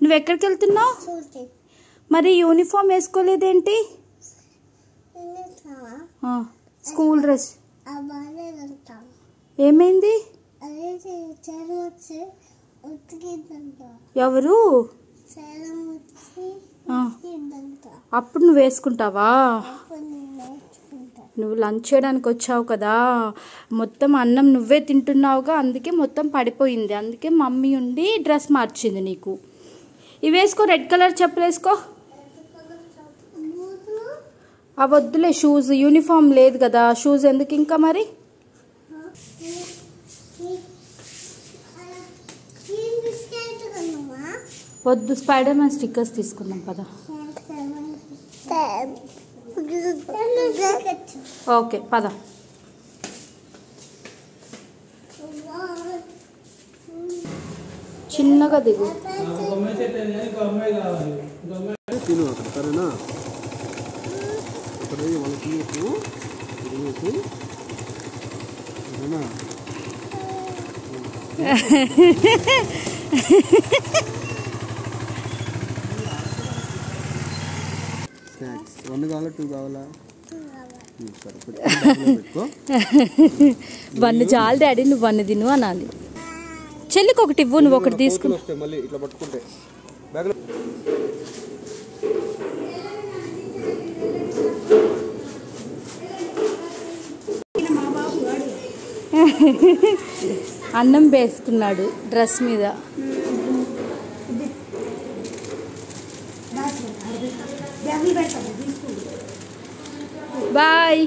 నువ్వు ఎక్కడికి వెళ్తున్నావు? మరి యూనిఫామ్ వేసుకోలేదేంటి? స్కూల్ డ్రెస్ ఏమైంది? ఎవరు? అప్పుడు నువ్వు వేసుకుంటావా? నువ్వు లంచ్ చేయడానికి వచ్చావు కదా, మొత్తం అన్నం నువ్వే తింటున్నావుగా, అందుకే మొత్తం పడిపోయింది. అందుకే మమ్మీ ఉండి డ్రెస్ మార్చింది నీకు. ఇవి వేసుకో, రెడ్ కలర్ చెప్పులు వేసుకో. అవి వద్దులే, షూస్. యూనిఫామ్ లేదు కదా, షూస్ ఎందుకు ఇంకా? మరి వద్దు, స్పైడర్ మ్యాన్ స్టిక్కర్స్ తీసుకుందాం పదా. ఓకే పద. చిన్నగా దిగు. వన్ కావాలా, టూ కావాలా? వన్ చాలు డాడీ, నువ్వు వన్ తిను అనాలి. చెల్లికి ఒకటి ఇవ్వు, నువ్వు ఒకటి తీసుకుని. అన్నం వేసుకున్నాడు డ్రెస్ మీద. బాయ్.